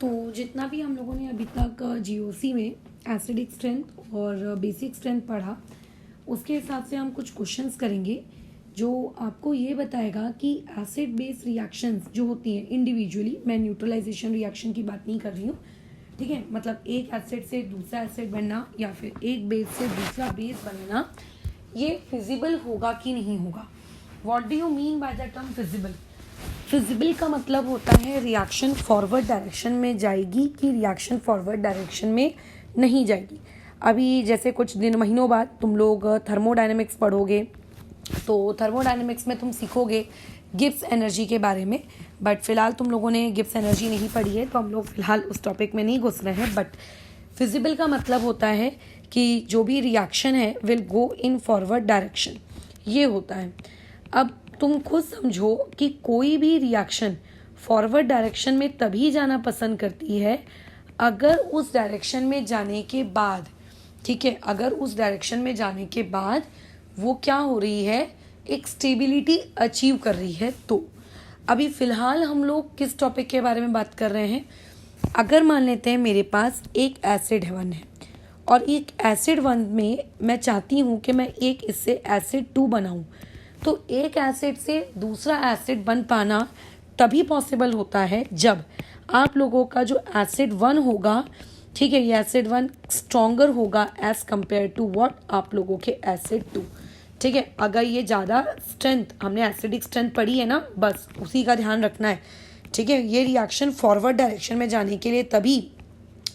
तो जितना भी हम लोगों ने अभी तक जीओसी में एसिडिक स्ट्रेंथ और बेसिक स्ट्रेंथ पढ़ा, उसके हिसाब से हम कुछ क्वेश्चंस करेंगे जो आपको ये बताएगा कि एसिड बेस रिएक्शंस जो होती हैं इंडिविजुअली, मैं न्यूट्रलाइजेशन रिएक्शन की बात नहीं कर रही हूँ, ठीक है। मतलब एक एसिड से दूसरा एसिड बनना या फिर एक बेस से दूसरा बेस बनना, ये फिजिबल होगा कि नहीं होगा। What do you mean by the term feasible? Feasible का मतलब होता है रिएक्शन फॉरवर्ड डायरेक्शन में जाएगी कि रिएक्शन फॉरवर्ड डायरेक्शन में नहीं जाएगी। अभी जैसे कुछ दिन महीनों बाद तुम लोग थर्मोडायनेमिक्स पढ़ोगे, तो थर्मोडायनेमिक्स में तुम सीखोगे गिब्स एनर्जी के बारे में, बट फिलहाल तुम लोगों ने गिब्स एनर्जी नहीं पढ़ी है, तो हम लोग फिलहाल उस टॉपिक में नहीं घुस रहे हैं। बट फिजिबल का मतलब होता है कि जो भी रिएक्शन है will go in forward direction, ये होता है। अब तुम खुद समझो कि कोई भी रिएक्शन फॉरवर्ड डायरेक्शन में तभी जाना पसंद करती है अगर उस डायरेक्शन में जाने के बाद, ठीक है, अगर उस डायरेक्शन में जाने के बाद वो क्या हो रही है, एक स्टेबिलिटी अचीव कर रही है। तो अभी फ़िलहाल हम लोग किस टॉपिक के बारे में बात कर रहे हैं? अगर मान लेते हैं मेरे पास एक एसिड वन है और एक एसिड वन में मैं चाहती हूँ कि मैं एक इससे एसिड टू बनाऊँ, तो एक एसिड से दूसरा एसिड बन पाना तभी पॉसिबल होता है जब आप लोगों का जो एसिड वन होगा, ठीक है, ये एसिड वन स्ट्रॉन्गर होगा एज कंपेयर टू व्हाट आप लोगों के एसिड टू, ठीक है। अगर ये ज़्यादा स्ट्रेंथ, हमने एसिडिक स्ट्रेंथ पढ़ी है ना, बस उसी का ध्यान रखना है, ठीक है। ये रिएक्शन फॉरवर्ड डायरेक्शन में जाने के लिए तभी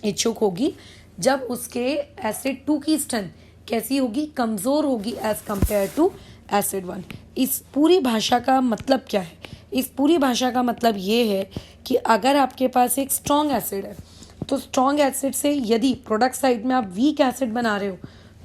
इच्छुक होगी जब उसके एसिड टू की स्ट्रेंथ कैसी होगी, कमज़ोर होगी as compare to acid one. इस पूरी भाषा का मतलब क्या है? इस पूरी भाषा का मतलब ये है कि अगर आपके पास एक स्ट्रॉन्ग एसिड है, तो स्ट्रॉन्ग एसिड से यदि प्रोडक्ट साइड में आप वीक एसिड बना रहे हो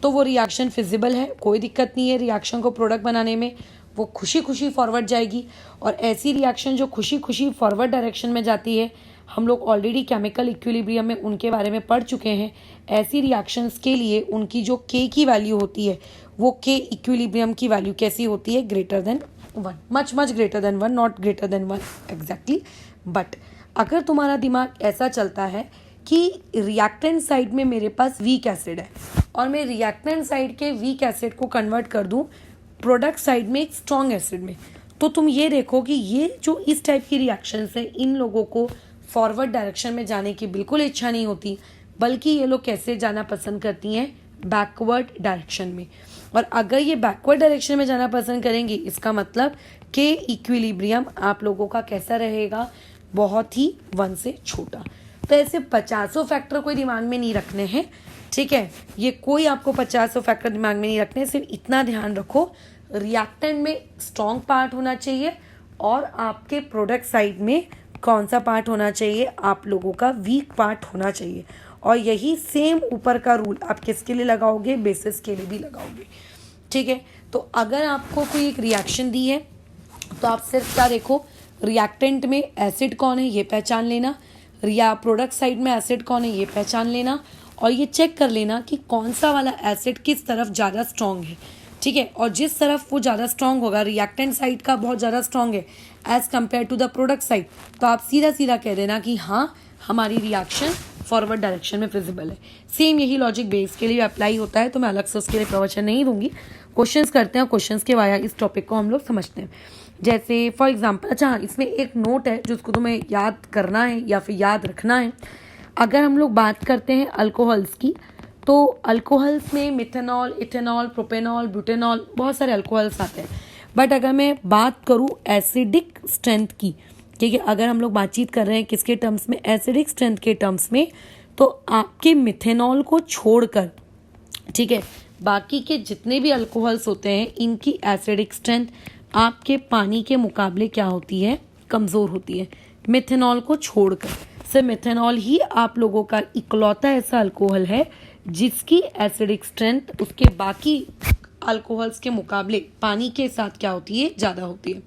तो वो रिएक्शन फिजिबल है, कोई दिक्कत नहीं है रिएक्शन को प्रोडक्ट बनाने में, वो खुशी खुशी फॉरवर्ड जाएगी। और ऐसी रिएक्शन जो खुशी खुशी फॉरवर्ड डायरेक्शन में जाती है, हम लोग ऑलरेडी केमिकल इक्विलिब्रियम में उनके बारे में पढ़ चुके हैं। ऐसी रिएक्शंस के लिए उनकी जो के की वैल्यू होती है, वो के इक्विलिब्रियम की वैल्यू कैसी होती है? Greater than one, much much greater than one, not greater than one exactly. But अगर तुम्हारा दिमाग ऐसा चलता है कि रिएक्टेंट साइड में मेरे पास वीक एसिड है और मैं रिएक्टेंट साइड के वीक एसिड को कन्वर्ट कर दूं प्रोडक्ट साइड में एक स्ट्रॉन्ग एसिड में, तो तुम ये देखो कि ये जो इस टाइप की रिएक्शंस है, इन लोगों को फॉरवर्ड डायरेक्शन में जाने की बिल्कुल इच्छा नहीं होती, बल्कि ये लोग कैसे जाना पसंद करती हैं? बैकवर्ड डायरेक्शन में। और अगर ये बैकवर्ड डायरेक्शन में जाना पसंद करेंगे, इसका मतलब के इक्विलिब्रियम आप लोगों का कैसा रहेगा? बहुत ही वन से छोटा। तो ऐसे 50 फैक्टर कोई दिमाग में नहीं रखने हैं, ठीक है। ये कोई आपको 50 फैक्टर दिमाग में नहीं रखने, सिर्फ इतना ध्यान रखो रिएक्टेंट में स्ट्रॉन्ग पार्ट होना चाहिए और आपके प्रोडक्ट साइड में कौन सा पार्ट होना चाहिए? आप लोगों का वीक पार्ट होना चाहिए। और यही सेम ऊपर का रूल आप किसके लिए लगाओगे? बेसिस के लिए भी लगाओगे, ठीक है। तो अगर आपको कोई एक रिएक्शन दी है तो आप सिर्फ क्या देखो, रिएक्टेंट में एसिड कौन है ये पहचान लेना, या प्रोडक्ट साइड में एसिड कौन है ये पहचान लेना, और ये चेक कर लेना कि कौन सा वाला एसिड किस तरफ ज़्यादा स्ट्रॉन्ग है, ठीक है। और जिस तरफ वो ज़्यादा स्ट्रॉन्ग होगा, रिएक्टेंट साइड का बहुत ज़्यादा स्ट्रॉन्ग है as compare to the product side, तो आप सीधा सीधा कह देना कि हाँ, हमारी रिएक्शन फॉरवर्ड डायरेक्शन में फिजिबल है। सेम यही लॉजिक बेस के लिए अप्लाई होता है, तो मैं अलग से उसके लिए प्रवचन नहीं दूंगी। क्वेश्चंस करते हैं और क्वेश्चंस के वाया इस टॉपिक को हम लोग समझते हैं। जैसे फॉर एग्जांपल, अच्छा इसमें एक नोट है जो उसको तुम्हें याद करना है या फिर याद रखना है। अगर हम लोग बात करते हैं अल्कोहल्स की, तो अल्कोहल्स में मिथेनॉल, इथेनॉल, प्रोपेनॉल, ब्यूटेनॉल, बहुत सारे अल्कोहल्स आते हैं। बट अगर मैं बात करूँ एसिडिक स्ट्रेंथ की, ठीक है, अगर हम लोग बातचीत कर रहे हैं किसके टर्म्स में? एसिडिक स्ट्रेंथ के टर्म्स में, तो आपके मिथेनॉल को छोड़कर, ठीक है, बाकी के जितने भी अल्कोहल्स होते हैं, इनकी एसिडिक स्ट्रेंथ आपके पानी के मुकाबले क्या होती है? कमज़ोर होती है, मिथेनॉल को छोड़कर। सिर्फ मिथेनॉल ही आप लोगों का इकलौता ऐसा अल्कोहल है जिसकी एसिडिक स्ट्रेंथ उसके बाकी अल्कोहल्स के मुकाबले पानी के साथ क्या होती है? ज़्यादा होती है।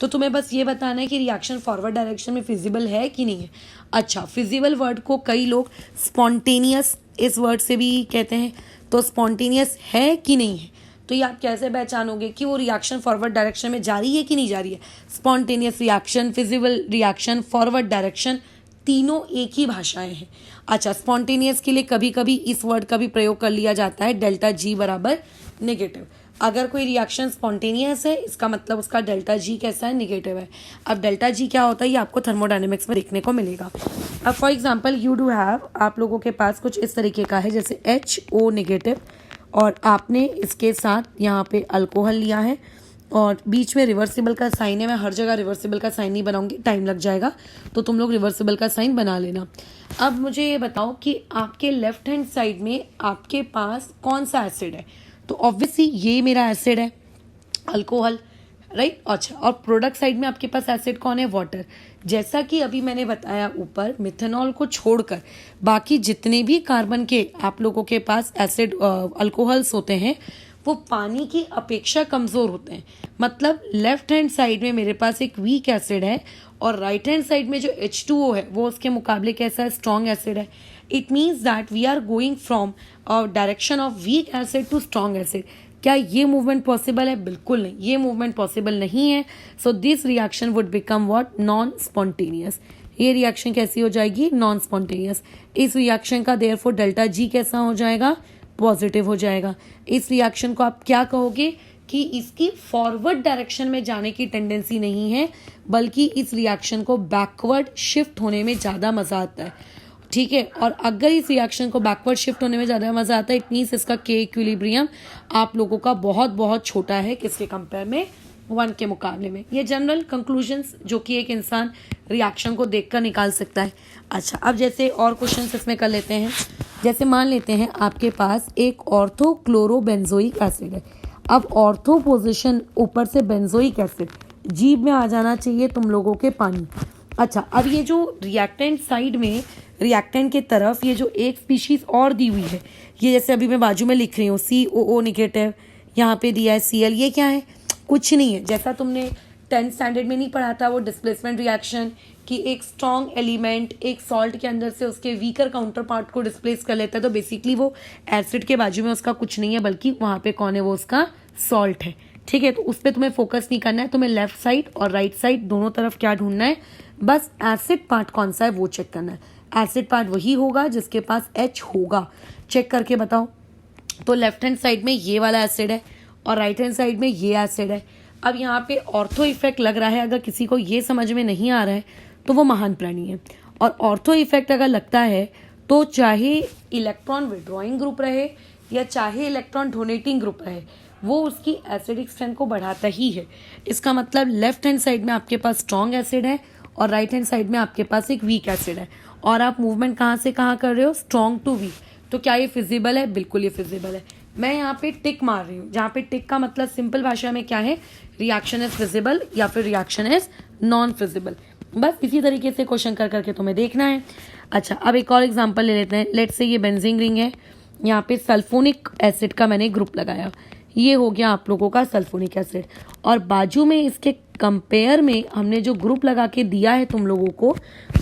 तो तुम्हें बस ये बताना है कि रिएक्शन फॉरवर्ड डायरेक्शन में फिजिबल है कि नहीं है। अच्छा, फिजिबल वर्ड को कई लोग स्पॉन्टेनियस इस वर्ड से भी कहते हैं, तो स्पॉन्टेनियस है कि नहीं है, तो ये आप कैसे पहचानोगे कि वो रिएक्शन फॉरवर्ड डायरेक्शन में जा रही है कि नहीं जा रही है? Spontaneous reaction, feasible reaction, forward direction, तीनों एक ही भाषाएं हैं। अच्छा, स्पॉन्टेनियस के लिए कभी कभी इस वर्ड का भी प्रयोग कर लिया जाता है, डेल्टा जी बराबर नेगेटिव। अगर कोई रिएक्शन स्पॉन्टेनियस है इसका मतलब उसका डेल्टा जी कैसा है, नेगेटिव है। अब डेल्टा जी क्या होता है ये आपको थर्मोडायनेमिक्स में देखने को मिलेगा। अब for example you do have, आप लोगों के पास कुछ इस तरीके का है जैसे HO नेगेटिव, और आपने इसके साथ यहाँ पे अल्कोहल लिया है और बीच में रिवर्सिबल का साइन है। मैं हर जगह रिवर्सिबल का साइन नहीं बनाऊंगी, टाइम लग जाएगा, तो तुम लोग रिवर्सिबल का साइन बना लेना। अब मुझे ये बताओ कि आपके लेफ्ट हैंड साइड में आपके पास कौन सा एसिड है, तो ऑब्वियसली ये मेरा एसिड है अल्कोहल, राइट। अच्छा, और प्रोडक्ट साइड में आपके पास एसिड कौन है, वाटर। जैसा कि अभी मैंने बताया ऊपर, मिथेनॉल को छोड़कर बाकी जितने भी कार्बन के आप लोगों के पास एसिड अल्कोहल्स होते हैं वो पानी की अपेक्षा कमज़ोर होते हैं। मतलब लेफ्ट हैंड साइड में मेरे पास एक वीक एसिड है और राइट हैंड साइड में जो H2O है वो उसके मुकाबले कैसा है, स्ट्रॉन्ग एसिड है। It means that we are going from direction of weak acid to strong acid. क्या ये मूवमेंट पॉसिबल है? बिल्कुल नहीं, ये मूवमेंट पॉसिबल नहीं है। So this reaction would become what, non spontaneous. ये रिएक्शन कैसी हो जाएगी, नॉन स्पॉन्टेनियस। इस रिएक्शन का देयरफॉर डेल्टा जी कैसा हो जाएगा, पॉजिटिव हो जाएगा। इस रिएक्शन को आप क्या कहोगे कि इसकी फॉरवर्ड डायरेक्शन में जाने की टेंडेंसी नहीं है, बल्कि इस रिएक्शन को बैकवर्ड शिफ्ट होने में ज़्यादा मज़ा आता है, ठीक है। और अगर इस रिएक्शन को बैकवर्ड शिफ्ट होने में ज़्यादा मज़ा आता है, इट मीन्स इसका के इक्विलिब्रियम आप लोगों का बहुत बहुत छोटा है किसके कंपेयर में, 1 के मुकाबले में। ये जनरल कंक्लूजन्स जो कि एक इंसान रिएक्शन को देखकर निकाल सकता है। अच्छा, अब जैसे और क्वेश्चंस इसमें कर लेते हैं। जैसे मान लेते हैं आपके पास एक ऑर्थोक्लोरोबेंजोइक एसिड है। अब ऑर्थो पोजिशन ऊपर से बेंजोइक एसिड, जीभ में आ जाना चाहिए तुम लोगों के पानी। अच्छा, अब ये जो रिएक्टेंट साइड में, रिएक्टेंट के तरफ ये जो एक स्पीशीज और दी हुई है, ये जैसे अभी मैं बाजू में लिख रही हूँ COO नेगेटिव, यहाँ पे दिया है Cl, ये क्या है, कुछ नहीं है। जैसा तुमने 10th स्टैंडर्ड में नहीं पढ़ा था वो डिस्प्लेसमेंट रिएक्शन कि एक स्ट्रॉन्ग एलिमेंट एक सॉल्ट के अंदर से उसके वीकर काउंटर पार्ट को डिस्प्लेस कर लेता है, तो बेसिकली वो एसिड के बाजू में उसका कुछ नहीं है, बल्कि वहाँ पे कौन है, वो उसका सॉल्ट है, ठीक है। तो उस पर तुम्हें फोकस नहीं करना है, तुम्हें लेफ्ट साइड और राइट साइड दोनों तरफ क्या ढूंढना है, बस एसिड पार्ट कौन सा है वो चेक करना है। एसिड पार्ट वही होगा जिसके पास H होगा, चेक करके बताओ। तो लेफ्ट हैंड साइड में ये वाला एसिड है और राइट हैंड साइड में ये एसिड है। अब यहाँ पे ऑर्थो इफेक्ट लग रहा है, अगर किसी को ये समझ में नहीं आ रहा है तो वो महान प्राणी है। और ऑर्थो इफेक्ट अगर लगता है तो चाहे इलेक्ट्रॉन विड्रॉइंग ग्रुप रहे या चाहे इलेक्ट्रॉन डोनेटिंग ग्रुप रहे, वो उसकी एसिडिक स्ट्रेंथ को बढ़ाता ही है। इसका मतलब लेफ्ट हैंड साइड में आपके पास स्ट्रॉन्ग एसिड है और राइट हैंड साइड में आपके पास एक वीक एसिड है, और आप मूवमेंट कहाँ से कहाँ कर रहे हो, स्ट्रॉन्ग टू वीक। तो क्या ये फिजिबल है? बिल्कुल ये फिजिबल है। मैं यहाँ पे टिक मार रही हूँ, जहाँ पे टिक का मतलब सिंपल भाषा में क्या है, रिएक्शन इज फिजिबल या फिर रिएक्शन इज नॉन फिजिबल। बस इसी तरीके से क्वेश्चन कर करके तुम्हें देखना है। अच्छा, अब एक और एग्जांपल ले लेते हैं। लेट्स से ये बेंजीन रिंग है, यहाँ पे सल्फोनिक एसिड का मैंने ग्रुप लगाया, ये हो गया आप लोगों का सल्फोनिक एसिड, और बाजू में इसके कंपेयर में हमने जो ग्रुप लगा के दिया है तुम लोगों को,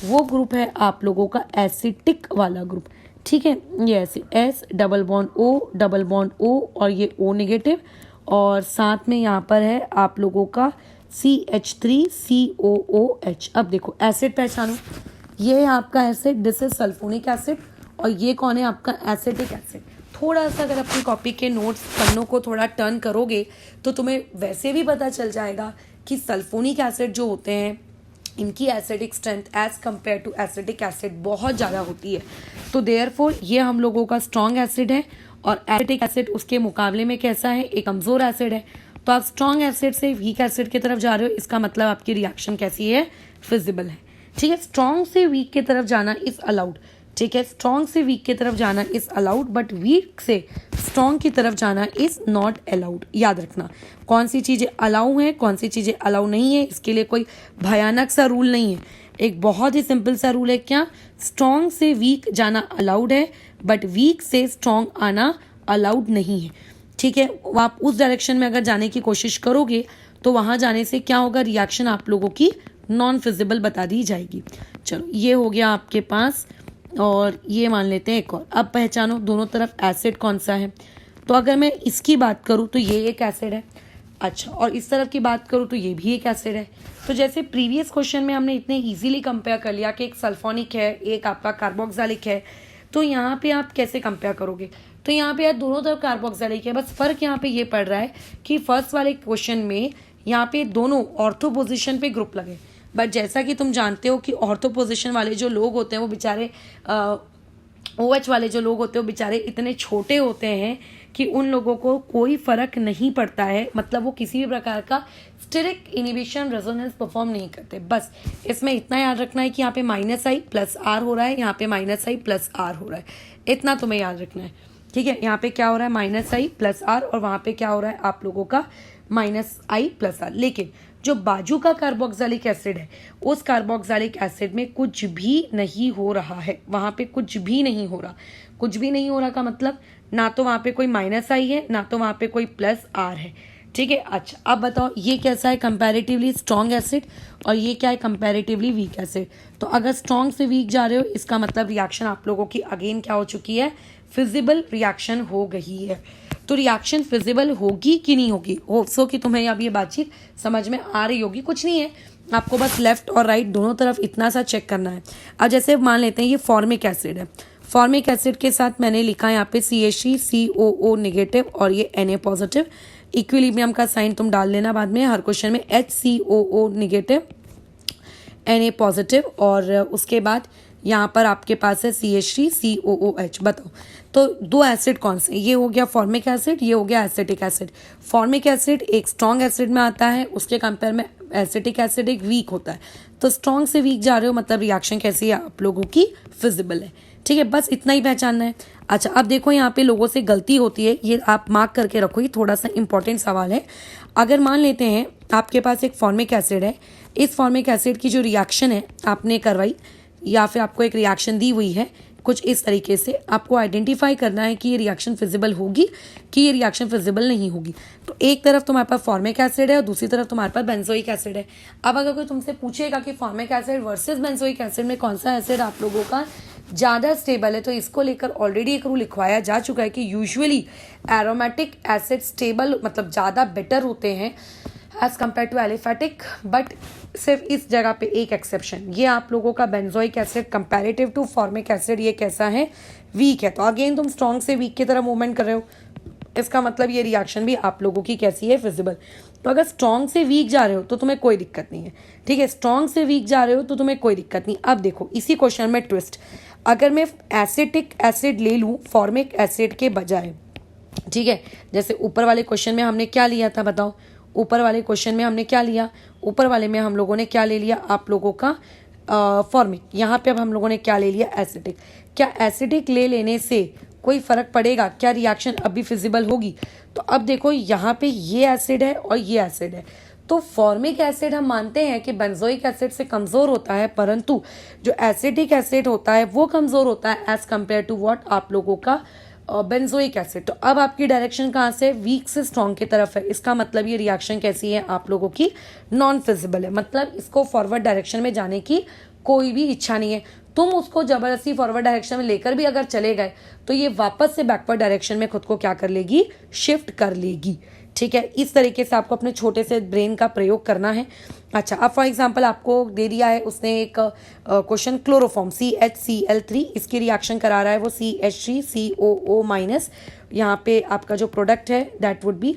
वो ग्रुप है आप लोगों का एसिटिक वाला ग्रुप, ठीक है। ये ऐसे S डबल बॉन्ड O और ये O नेगेटिव, और साथ में यहाँ पर है आप लोगों का CH3COOH। अब देखो एसिड पहचानो, ये है आपका acid, this is sulphonic acid, और ये कौन है, आपका एसिटिक एसिड। थोड़ा सा अगर अपनी कॉपी के नोट्स पन्नों को थोड़ा टर्न करोगे तो तुम्हें वैसे भी पता चल जाएगा कि सल्फोनिक एसिड जो होते हैं इनकी acidic strength as compare to acetic acid बहुत ज़्यादा होती है। तो देयरफॉर ये हम लोगों का स्ट्रॉन्ग एसिड है और एसिटिक एसिड उसके मुकाबले में कैसा है, एक कमज़ोर एसिड है। तो आप स्ट्रॉन्ग एसिड से वीक एसिड की तरफ जा रहे हो, इसका मतलब आपकी रिएक्शन कैसी है, फिजिबल है, ठीक है। स्ट्रॉन्ग से वीक की तरफ जाना इज अलाउड, ठीक है। स्ट्रॉन्ग से वीक की तरफ जाना इज अलाउड, बट वीक से स्ट्रॉन्ग की तरफ जाना इज नॉट अलाउड। याद रखना कौन सी चीज़ें अलाउ हैं, कौन सी चीज़ें अलाउ नहीं है। इसके लिए कोई भयानक सा रूल नहीं है, एक बहुत ही सिंपल सा रूल है। क्या? स्ट्रॉन्ग से वीक जाना अलाउड है, बट वीक से स्ट्रॉन्ग आना अलाउड नहीं है, ठीक है। आप उस डायरेक्शन में अगर जाने की कोशिश करोगे तो वहां जाने से क्या होगा, रिएक्शन आप लोगों की नॉन फिजिबल बता दी जाएगी। चलो, ये हो गया आपके पास, और ये मान लेते हैं एक और। अब पहचानो दोनों तरफ एसिड कौन सा है। तो अगर मैं इसकी बात करूँ तो ये एक एसिड है। अच्छा, और इस तरफ की बात करूँ तो ये भी एक एसिड है। तो जैसे प्रीवियस क्वेश्चन में हमने इतने इजीली कंपेयर कर लिया कि एक सल्फोनिक है, एक आपका कार्बोक्सिलिक है, तो यहाँ पे आप कैसे कंपेयर करोगे? तो यहाँ पे यार दोनों तरफ कार्बोक्सिलिक है, बस फर्क यहाँ पे ये पड़ रहा है कि फर्स्ट वाले क्वेश्चन में यहाँ पे दोनों ऑर्थो पोजिशन पे ग्रुप लगे, बट जैसा कि तुम जानते हो कि ऑर्थो पोजिशन वाले जो लोग होते हैं वो बेचारे OH वाले जो लोग होते हैं वो बेचारे इतने छोटे होते हैं कि उन लोगों को कोई फर्क नहीं पड़ता है, मतलब वो किसी भी प्रकार का स्टेरिक इनिबिशन रेजोनेंस परफॉर्म नहीं करते। बस इसमें इतना याद रखना है कि यहाँ पे -I+R हो रहा है, यहाँ पे -I+R हो रहा है, इतना तुम्हें याद रखना है। ठीक है, यहाँ पे क्या हो रहा है -I+R और वहाँ पे क्या हो रहा है आप लोगों का -I+R। लेकिन जो बाजू का कार्बोक्सिलिक एसिड है उस कार्बोक्सिलिक एसिड में कुछ भी नहीं हो रहा है, वहाँ पे कुछ भी नहीं हो रहा। कुछ भी नहीं हो रहा का मतलब ना तो वहाँ पे कोई -I है ना तो वहाँ पे कोई +R है। ठीक है, अच्छा अब बताओ ये कैसा है कंपैरेटिवली स्ट्रॉन्ग एसिड और ये क्या है कंपैरेटिवली वीक एसिड। तो अगर स्ट्रॉन्ग से वीक जा रहे हो इसका मतलब रिएक्शन आप लोगों की अगेन क्या हो चुकी है, फिजिबल रिएक्शन हो गई है। तो रिएक्शन फिजिबल होगी कि नहीं होगी, सो कि तुम्हें अब ये बातचीत समझ में आ रही होगी। कुछ नहीं है, आपको बस लेफ्ट और राइट दोनों तरफ इतना सा चेक करना है। अब जैसे मान लेते हैं ये फॉर्मिक एसिड है, फॉर्मिक एसिड के साथ मैंने लिखा है यहाँ पे CH3 COO नेगेटिव और ये Na पॉजिटिव। इक्विलिब्रियम का साइन तुम डाल देना बाद में हर क्वेश्चन में, HCOO नेगेटिव Na पॉजिटिव और उसके बाद यहाँ पर आपके पास है CH3 COOH। बताओ तो दो एसिड कौन से, ये हो गया फॉर्मिक एसिड, ये हो गया एसिटिक एसिड। फॉर्मिक एसिड एक स्ट्रॉन्ग एसिड में आता है, उसके कंपेयर में एसिटिक एसिड एक वीक होता है। तो स्ट्रॉन्ग से वीक जा रहे हो मतलब रिएक्शन कैसी है आप लोगों की, फिजिबल है। ठीक है, बस इतना ही पहचानना है। अच्छा अब देखो यहाँ पे लोगों से गलती होती है, ये आप मार्क करके रखो, ये थोड़ा सा इंपॉर्टेंट सवाल है। अगर मान लेते हैं आपके पास एक फॉर्मिक एसिड है, इस फॉर्मिक एसिड की जो रिएक्शन है आपने करवाई या फिर आपको एक रिएक्शन दी हुई है कुछ इस तरीके से, आपको आइडेंटिफाई करना है कि ये रिएक्शन फिजिबल होगी कि ये रिएक्शन फिजिबल नहीं होगी। तो एक तरफ तुम्हारे पास फॉर्मिक एसिड है और दूसरी तरफ तुम्हारे पास बेंजोइक एसिड है। अब अगर कोई तुमसे पूछेगा कि formic acid versus benzoic acid में कौन सा एसिड आप लोगों का ज़्यादा स्टेबल है, तो इसको लेकर ऑलरेडी एक रूल लिखवाया जा चुका है कि यूजुअली एरोमेटिक एसिड स्टेबल मतलब ज़्यादा बेटर होते हैं as compare to aliphatic. But सिर्फ इस जगह पे एक एक्सेप्शन, ये आप लोगों का benzoic acid comparative to formic acid ये कैसा है, वीक है। तो अगेन तुम स्ट्रॉन्ग से वीक की तरह मूवमेंट कर रहे हो, इसका मतलब ये रिएक्शन भी आप लोगों की कैसी है, फिजिबल। तो अगर स्ट्रॉन्ग से वीक जा रहे हो तो तुम्हें कोई दिक्कत नहीं है। ठीक है, स्ट्रॉन्ग से वीक जा रहे हो तो तुम्हें कोई दिक्कत नहीं। अब देखो इसी क्वेश्चन में ट्विस्ट, अगर मैं एसिटिक एसिड ले लूँ फॉर्मिक एसिड के बजाय, ठीक है, जैसे ऊपर वाले क्वेश्चन में हमने क्या लिया था बताओ, ऊपर वाले क्वेश्चन में हमने क्या लिया, ऊपर वाले में हम लोगों ने क्या ले लिया आप लोगों का फॉर्मिक, यहाँ पे अब हम लोगों ने क्या ले लिया एसिडिक। क्या एसिडिक ले लेने से कोई फर्क पड़ेगा, क्या रिएक्शन अभी फिजिबल होगी? तो अब देखो यहाँ पे ये एसिड है और ये एसिड है, तो फॉर्मिक एसिड हम मानते हैं कि बेंजोइक एसिड से कमज़ोर होता है, परंतु जो एसिडिक एसिड होता है वो कमज़ोर होता है एज कम्पेयर टू व्हाट आप लोगों का बेंजोइक एसिड। तो अब आपकी डायरेक्शन कहाँ से, वीक से स्ट्रॉन्ग की तरफ है। इसका मतलब ये रिएक्शन कैसी है आप लोगों की, नॉन फिजिबल है, मतलब इसको फॉरवर्ड डायरेक्शन में जाने की कोई भी इच्छा नहीं है। तुम उसको जबरदस्ती फॉरवर्ड डायरेक्शन में लेकर भी अगर चले गए तो ये वापस से बैकवर्ड डायरेक्शन में खुद को क्या कर लेगी, शिफ्ट कर लेगी। ठीक है, इस तरीके से आपको अपने छोटे से ब्रेन का प्रयोग करना है। अच्छा अब फॉर एग्जांपल आपको दे दिया है उसने एक क्वेश्चन, क्लोरोफॉर्म CHCl3, इसकी रिएक्शन करा रहा है वो CH3COO-, यहाँ पे आपका जो प्रोडक्ट है दैट वुड बी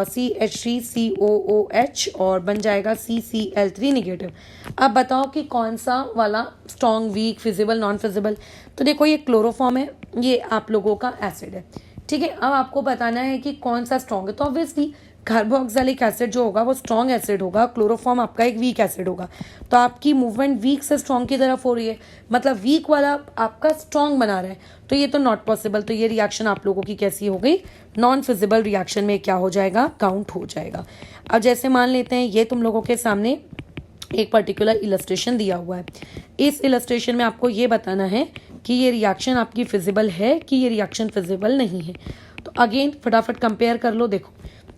CH3COOH और बन जाएगा CCl3 नेगेटिव। अब बताओ कि कौन सा वाला strong, weak, feasible, non feasible. तो देखो ये क्लोरोफॉर्म है, ये आप लोगों का एसिड है। ठीक है, अब आपको बताना है कि कौन सा स्ट्रॉन्ग है। तो ऑब्वियसली कार्बोक्सिलिक एसिड जो होगा वो स्ट्रॉन्ग एसिड होगा, क्लोरोफॉर्म आपका एक वीक एसिड होगा। तो आपकी मूवमेंट वीक से स्ट्रॉन्ग की तरफ हो रही है, मतलब वीक वाला आपका स्ट्रॉन्ग बना रहा है, तो ये तो नॉट पॉसिबल। तो ये रिएक्शन आप लोगों की कैसी हो गई, नॉन फिजिबल रिएक्शन में क्या हो जाएगा, काउंट हो जाएगा। अब जैसे मान लेते हैं ये तुम लोगों के सामने एक पर्टिकुलर इलस्ट्रेशन दिया हुआ है, इस इलस्ट्रेशन में आपको ये बताना है कि ये रिएक्शन आपकी फिजिबल है कि ये रिएक्शन फिजिबल नहीं है। तो अगेन फटाफट कंपेयर कर लो, देखो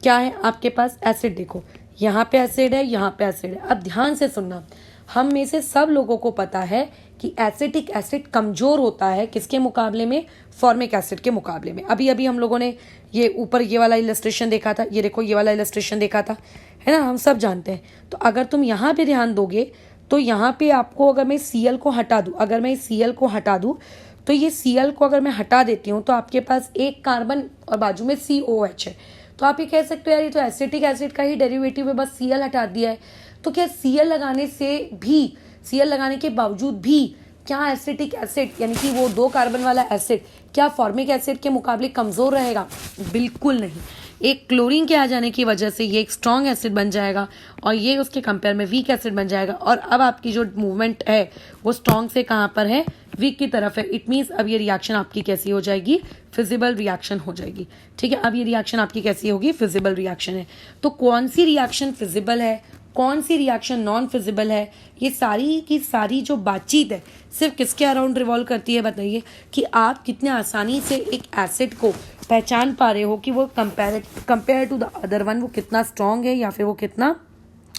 क्या है आपके पास एसिड, देखो यहाँ पे एसिड है, यहाँ पे एसिड है। अब ध्यान से सुनना, हम में से सब लोगों को पता है कि एसिटिक एसिड कमज़ोर होता है किसके मुकाबले में, फॉर्मिक एसिड के मुकाबले में। अभी अभी हम लोगों ने ये ऊपर ये वाला इलस्ट्रेशन देखा था, ये देखो ये वाला इलस्ट्रेशन देखा था, है ना, हम सब जानते हैं। तो अगर तुम यहाँ पे ध्यान दोगे तो यहाँ पे आपको, अगर मैं Cl को हटा दूँ, अगर मैं Cl को हटा दूँ तो ये Cl को अगर मैं हटा देती हूँ तो आपके पास एक कार्बन और बाजू में COH है। तो आप ये कह सकते हो यार ये तो एसिटिक एसिड का ही डेरिवेटिव है, बस Cl हटा दिया है। तो क्या Cl लगाने से भी, Cl लगाने के बावजूद भी क्या एसिटिक एसिड यानी कि वो 2 कार्बन वाला एसिड क्या फॉर्मिक एसिड के मुकाबले कमज़ोर रहेगा? बिल्कुल नहीं। एक क्लोरीन के आ जाने की वजह से ये एक स्ट्रॉन्ग एसिड बन जाएगा और ये उसके कंपेयर में वीक एसिड बन जाएगा। और अब आपकी जो मूवमेंट है वो स्ट्रॉन्ग से कहाँ पर है, वीक की तरफ है। इट मीन्स अब ये रिएक्शन आपकी कैसी हो जाएगी, फिजिबल रिएक्शन हो जाएगी। ठीक है, अब ये रिएक्शन आपकी कैसी होगी, फिजिबल रिएक्शन है। तो कौन सी रिएक्शन फिजिबल है, कौन सी रिएक्शन नॉन फिजिबल है, ये सारी की सारी जो बातचीत है सिर्फ किसके अराउंड रिवॉल्व करती है, बताइए कि आप कितने आसानी से एक एसिड को पहचान पा रहे हो कि वो compare to the other one वो कितना स्ट्रांग है या फिर वो कितना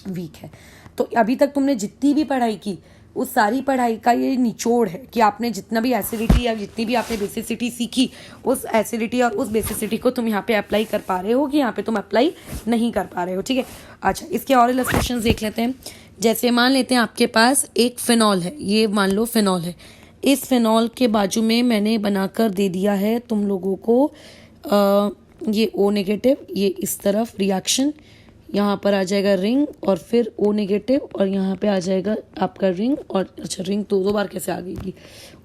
वीक है। तो अभी तक तुमने जितनी भी पढ़ाई की उस सारी पढ़ाई का ये निचोड़ है कि आपने जितना भी एसिडिटी या जितनी भी आपने बेसिसिटी सीखी, उस एसिडिटी और उस बेसिसिटी को तुम यहाँ पे अप्लाई कर पा रहे हो कि यहाँ पे तुम अप्लाई नहीं कर पा रहे हो। ठीक है, अच्छा इसके और इलस्ट्रेशंस देख लेते हैं। जैसे मान लेते हैं आपके पास एक फिनॉल है, ये मान लो फिनॉल है, इस फिनॉल के बाजू में मैंने बनाकर दे दिया है तुम लोगों को ये O नेगेटिव, ये इस तरफ रिएक्शन, यहाँ पर आ जाएगा रिंग और फिर O नेगेटिव और यहाँ पे आ जाएगा आपका रिंग और अच्छा रिंग दो बार कैसे आ गई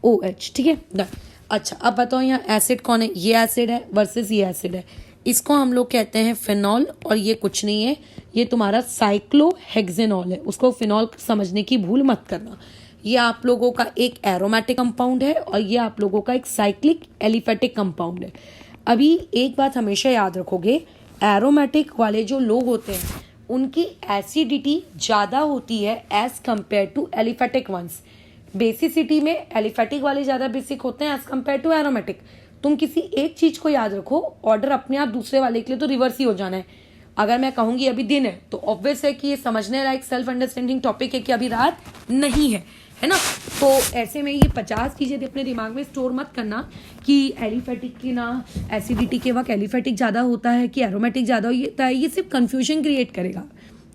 OH। ठीक है डन। अच्छा अब बताओ यहाँ एसिड कौन है, ये एसिड है वर्सेस ये एसिड है। इसको हम लोग कहते हैं फिनॉल और ये कुछ नहीं है, ये तुम्हारा साइक्लोहेक्सेनॉल है। उसको फिनॉल समझने की भूल मत करना। ये आप लोगों का एक एरोमेटिक कंपाउंड है और ये आप लोगों का एक साइक्लिक एलिफेटिक कंपाउंड है। अभी एक बात हमेशा याद रखोगे, एरोमेटिक वाले जो लोग होते हैं उनकी एसिडिटी ज़्यादा होती है as compare to aliphatic ones. Basicity में एलिफेटिक वाले ज़्यादा बेसिक होते हैं एज कंपेयर टू एरोमेटिक। तुम किसी एक चीज़ को याद रखो, ऑर्डर अपने आप दूसरे वाले के लिए तो रिवर्स ही हो जाना है। अगर मैं कहूँगी अभी दिन है तो ऑब्वियस है कि ये समझने लायक सेल्फ अंडरस्टैंडिंग टॉपिक है कि अभी रात नहीं है ना। तो ऐसे में ये 50 चीज़ें अपने दिमाग में स्टोर मत करना कि एलिफेटिक की ना एसिडिटी के वक्त एलिफेटिक ज़्यादा होता है कि एरोमेटिक ज़्यादा होता है। ये सिर्फ कन्फ्यूजन क्रिएट करेगा।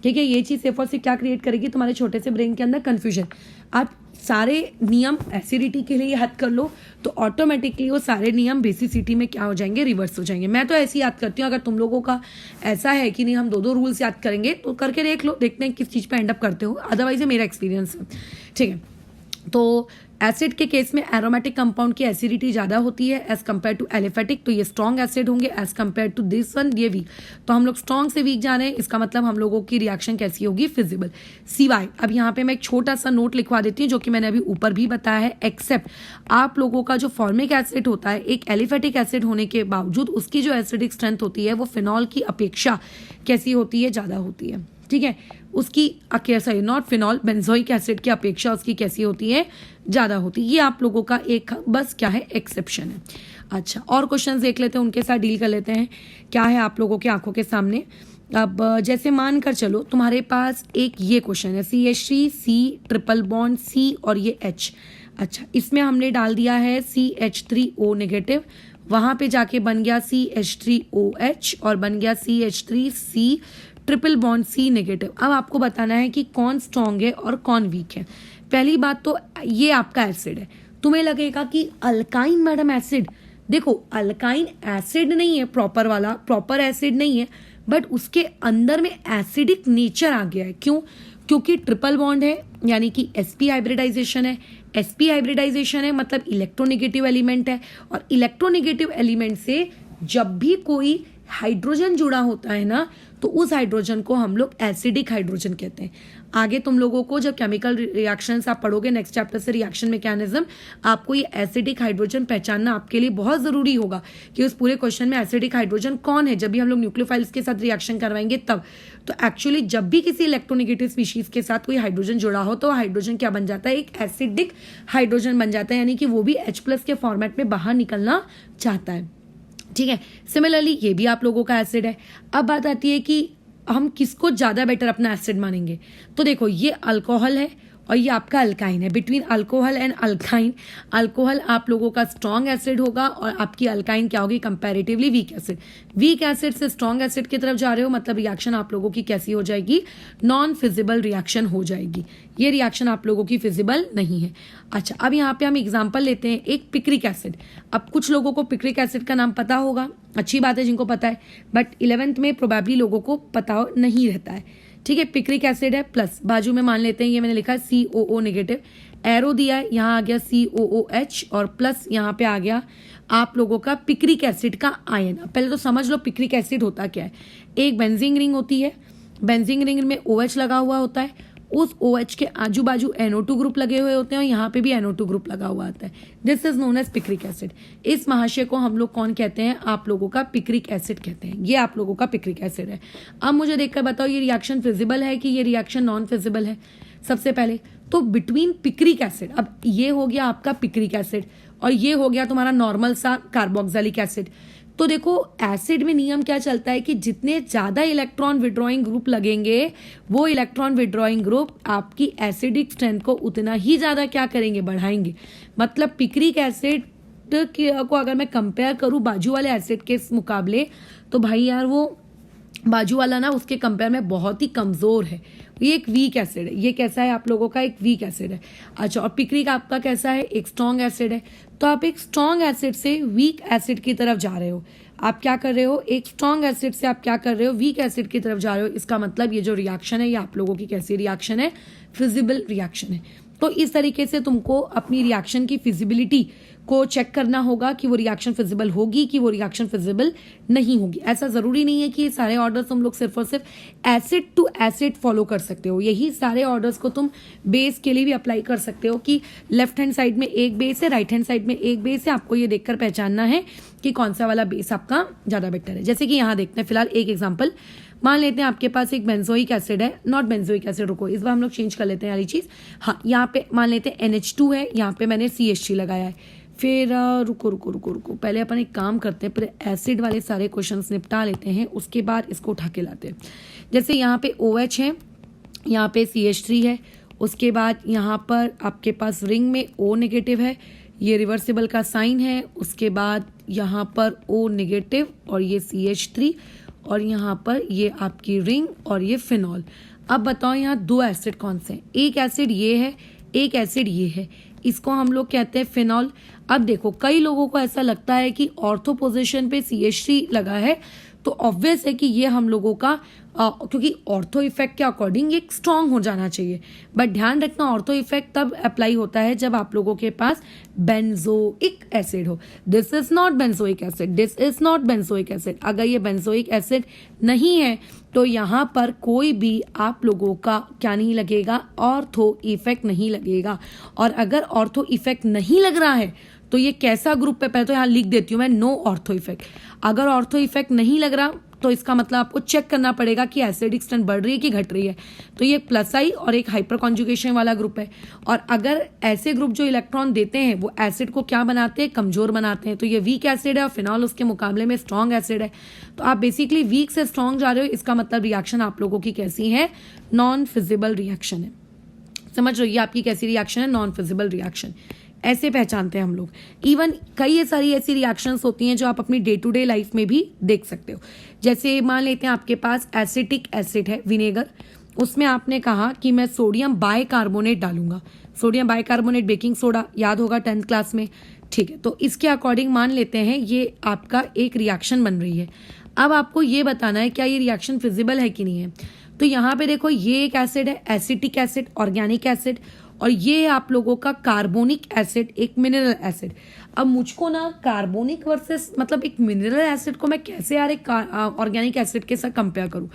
ठीक है, ये चीज़ सिर्फ और सिर्फ क्या क्रिएट करेगी, तुम्हारे छोटे से ब्रेन के अंदर कन्फ्यूजन। आप सारे नियम एसिडिटी के लिए याद कर लो तो ऑटोमेटिकली वो सारे नियम बेसिसिटी में क्या हो जाएंगे, रिवर्स हो जाएंगे। मैं तो ऐसे याद करती हूँ। अगर तुम लोगों का ऐसा है कि नहीं हम 2 रूल्स याद करेंगे तो करके देख लो, देखते हैं किस चीज़ पे एंड अप करते हो। अदरवाइज मेरा एक्सपीरियंस है। ठीक है, तो एसिड के केस में एरोमेटिक कंपाउंड की एसिडिटी ज़्यादा होती है एज कम्पेयर टू एलिफेटिक। तो ये स्ट्रॉन्ग एसिड होंगे as compare to this one, ये वीक। तो हम लोग स्ट्रॉन्ग से वीक जा रहे हैं, इसका मतलब हम लोगों की रिएक्शन कैसी होगी, फिजिबल। सिवाय अब यहाँ पे मैं एक छोटा सा नोट लिखवा देती हूँ जो कि मैंने अभी ऊपर भी बताया है। एक्सेप्ट आप लोगों का जो फॉर्मिक एसिड होता है एक एलिफेटिक एसिड होने के बावजूद उसकी जो एसिडिक स्ट्रेंथ होती है वो फिनॉल की अपेक्षा कैसी होती है, ज़्यादा होती है। ठीक है, उसकी sorry not phenol, benzoic acid की अपेक्षा उसकी कैसी होती है, ज़्यादा होती है। ये आप लोगों का एक बस क्या है, एक्सेप्शन है। अच्छा और क्वेश्चंस देख लेते हैं, उनके साथ डील कर लेते हैं। क्या है आप लोगों की आंखों के सामने। अब जैसे मान कर चलो तुम्हारे पास एक ये क्वेश्चन है CH3 C triple bond C और ये H। अच्छा इसमें हमने डाल दिया है CH3O नेगेटिव, वहाँ पे जाके बन गया CH3OH और बन गया CH3C triple bond C negative. अब आपको बताना है कि कौन स्ट्रॉन्ग है और कौन वीक है। पहली बात तो ये आपका एसिड है। तुम्हें लगेगा कि अल्काइन मैडम एसिड, देखो अल्काइन एसिड नहीं है प्रॉपर वाला, प्रॉपर एसिड नहीं है, बट उसके अंदर में एसिडिक नेचर आ गया है। क्यों? क्योंकि ट्रिपल बॉन्ड है यानी कि sp हाइब्रिडाइजेशन है। sp हाइब्रिडाइजेशन है मतलब इलेक्ट्रोनेगेटिव एलिमेंट है, और इलेक्ट्रोनेगेटिव एलिमेंट से जब भी कोई हाइड्रोजन जुड़ा होता है ना तो उस हाइड्रोजन को हम लोग एसिडिक हाइड्रोजन कहते हैं। आगे तुम लोगों को जब केमिकल रिएक्शंस आप पढ़ोगे नेक्स्ट चैप्टर से रिएक्शन मैकेनिज्म, आपको ये एसिडिक हाइड्रोजन पहचानना आपके लिए बहुत ज़रूरी होगा कि उस पूरे क्वेश्चन में एसिडिक हाइड्रोजन कौन है। जब भी हम लोग न्यूक्लियोफाइल्स के साथ रिएक्शन करवाएंगे तब तो एक्चुअली जब भी किसी इलेक्ट्रोनेगेटिव स्पीशीज के साथ कोई हाइड्रोजन जुड़ा हो तो हाइड्रोजन क्या बन जाता है, एक एसिडिक हाइड्रोजन बन जाता है, यानी कि वो भी H+ के फॉर्मेट में बाहर निकलना चाहता है। ठीक है, सिमिलरली ये भी आप लोगों का एसिड है। अब बात आती है कि हम किसको ज़्यादा बेटर अपना एसिड मानेंगे। तो देखो ये अल्कोहल है और ये आपका अल्काइन है। Between alcohol and alkyne, alcohol आप लोगों का स्ट्रॉन्ग एसिड होगा और आपकी अल्काइन क्या होगी, comparatively weak acid. Weak acid से स्ट्रॉन्ग एसिड की तरफ जा रहे हो, मतलब रिएक्शन आप लोगों की कैसी हो जाएगी, नॉन फिजिबल रिएक्शन हो जाएगी। ये रिएक्शन आप लोगों की फिजिबल नहीं है। अच्छा, अब यहाँ पे हम एग्जाम्पल लेते हैं एक पिक्रिक एसिड। अब कुछ लोगों को पिक्रिक एसिड का नाम पता होगा, अच्छी बात है जिनको पता है, बट 11th में प्रोबेबली लोगों को पता नहीं रहता है। ठीक है, पिक्रिक एसिड है, प्लस बाजू में मान लेते हैं ये मैंने लिखा है COO नेगेटिव, एरो दिया है, यहाँ आ गया COOH और प्लस यहाँ पे आ गया आप लोगों का पिक्रिक एसिड का आयन। पहले तो समझ लो पिक्रिक एसिड होता क्या है। एक बेंजीन रिंग होती है, बेंजीन रिंग में OH लगा हुआ होता है, उस OH के आजू बाजू NO2 ग्रुप लगे हुए होते हैं और यहाँ पे भी NO2 ग्रुप लगा हुआ आता है। This is known as picric acid. इस महाशय को हम लोग कौन कहते हैं, आप लोगों का पिक्रिक एसिड कहते हैं। ये आप लोगों का पिक्रिक एसिड है। अब मुझे देखकर बताओ ये रिएक्शन फिजिबल है कि ये रिएक्शन नॉन फिजिबल है। सबसे पहले तो बिटवीन पिक्रिक एसिड, अब ये हो गया आपका पिक्रिक एसिड और ये हो गया तुम्हारा नॉर्मल सा कार्बोक्सिलिक एसिड। तो देखो एसिड में नियम क्या चलता है कि जितने ज्यादा इलेक्ट्रॉन विड्रॉइंग ग्रुप लगेंगे, वो इलेक्ट्रॉन विड्रॉइंग ग्रुप आपकी एसिडिक स्ट्रेंथ को उतना ही ज्यादा क्या करेंगे, बढ़ाएंगे। मतलब पिक्रिक एसिड को अगर मैं कंपेयर करूं बाजू वाले एसिड के मुकाबले, तो भाई यार वो बाजू वाला ना उसके कंपेयर में बहुत ही कमजोर है। ये एक वीक एसिड है। ये कैसा है आप लोगों का, एक वीक एसिड है। अच्छा, और पिक्रिक आपका कैसा है, एक स्ट्रॉन्ग एसिड है। तो आप एक स्ट्रॉन्ग एसिड से वीक एसिड की तरफ जा रहे हो। आप क्या कर रहे हो, एक स्ट्रॉन्ग एसिड से आप क्या कर रहे हो, वीक एसिड की तरफ जा रहे हो। इसका मतलब ये जो रिएक्शन है ये आप लोगों की कैसी रिएक्शन है, फिजिबल रिएक्शन है। तो इस तरीके से तुमको अपनी रिएक्शन की फिजिबिलिटी को चेक करना होगा कि वो रिएक्शन फिजिबल होगी कि वो रिएक्शन फिजिबल नहीं होगी। ऐसा जरूरी नहीं है कि ये सारे ऑर्डर्स तुम लोग सिर्फ और सिर्फ एसिड टू एसिड फॉलो कर सकते हो। यही सारे ऑर्डर्स को तुम बेस के लिए भी अप्लाई कर सकते हो कि लेफ्ट हैंड साइड में एक बेस है, राइट हैंड साइड में एक बेस है। आपको ये देखकर पहचानना है कि कौन सा वाला बेस आपका ज्यादा बेटर है। जैसे कि यहाँ देखते हैं फिलहाल एक एग्जाम्पल मान लेते हैं, आपके पास एक बेंजोइक एसिड है, नॉट बेंजोइक एसिड, रुको इस बार हम लोग चेंज कर लेते हैं वाली चीज। हाँ, यहाँ पे मान लेते हैं NH2 है, यहाँ पे मैंने CH3 लगाया है। फिर रुको पहले अपन एक काम करते हैं, पहले एसिड वाले सारे क्वेश्चंस निपटा लेते हैं, उसके बाद इसको उठा के लाते हैं। जैसे यहाँ पे OH है, यहाँ पे CH3 है, उसके बाद यहाँ पर आपके पास रिंग में O नेगेटिव है, ये रिवर्सिबल का साइन है। उसके बाद यहाँ पर O नेगेटिव और ये CH3 और यहाँ पर ये आपकी रिंग और ये फिनॉल। अब बताओ यहाँ दो एसिड कौन से हैं, एक एसिड ये है, एक एसिड ये है, इसको हम लोग कहते हैं फिनॉल। अब देखो कई लोगों को ऐसा लगता है कि ऑर्थो पोजीशन पे CH3 लगा है तो ऑब्वियस है कि ये हम लोगों का क्योंकि ऑर्थो इफेक्ट के अकॉर्डिंग एक स्ट्रांग हो जाना चाहिए। बट ध्यान रखना ऑर्थो इफेक्ट तब अप्लाई होता है जब आप लोगों के पास बेंजोइक एसिड हो। This is not benzoic acid, this is not benzoic acid. अगर ये बेंजोइक एसिड नहीं है तो यहाँ पर कोई भी आप लोगों का क्या नहीं लगेगा, ऑर्थो इफेक्ट नहीं लगेगा। और अगर ऑर्थो इफेक्ट नहीं लग रहा है तो ये कैसा ग्रुप है, पहले तो यहाँ लिख देती हूँ मैं, नो ऑर्थो इफेक्ट। अगर ऑर्थो इफेक्ट नहीं लग रहा तो इसका मतलब आपको चेक करना पड़ेगा कि एसिडिक स्ट्रेंथ बढ़ रही है कि घट रही है। तो ये प्लस आई और एक हाइपर कॉन्जुगेशन वाला ग्रुप है। और अगर ऐसे ग्रुप जो इलेक्ट्रॉन देते हैं वो एसिड को क्या बनाते हैं, कमजोर बनाते हैं। तो ये वीक एसिड है और फिनॉल उसके मुकाबले में स्ट्रॉन्ग एसिड है। तो आप बेसिकली वीक से स्ट्रॉन्ग जा रहे हो, इसका मतलब रिएक्शन आप लोगों की कैसी है, नॉन फिजिबल रिएक्शन है। समझ रहे हो, ये आपकी कैसी रिएक्शन है, नॉन फिजिबल रिएक्शन। ऐसे पहचानते हैं हम लोग। इवन कई सारी ऐसी रिएक्शंस होती हैं जो आप अपनी डे टू डे लाइफ में भी देख सकते हो। जैसे मान लेते हैं आपके पास एसिटिक एसिड है, विनेगर, उसमें आपने कहा कि मैं सोडियम बाइकार्बोनेट डालूंगा। सोडियम बाइकार्बोनेट बेकिंग सोडा याद होगा 10th क्लास में, ठीक है। तो इसके अकॉर्डिंग मान लेते हैं ये आपका एक रिएक्शन बन रही है। अब आपको ये बताना है क्या ये रिएक्शन फिजिबल है कि नहीं है। तो यहाँ पे देखो ये एक एसिड है, एसिटिक एसिड, ऑर्गेनिक एसिड, और ये आप लोगों का कार्बोनिक एसिड, एक मिनरल एसिड। अब मुझको ना कार्बोनिक वर्सेस मतलब एक मिनरल एसिड को मैं कैसे यार एक ऑर्गेनिक एसिड के साथ कंपेयर करूं।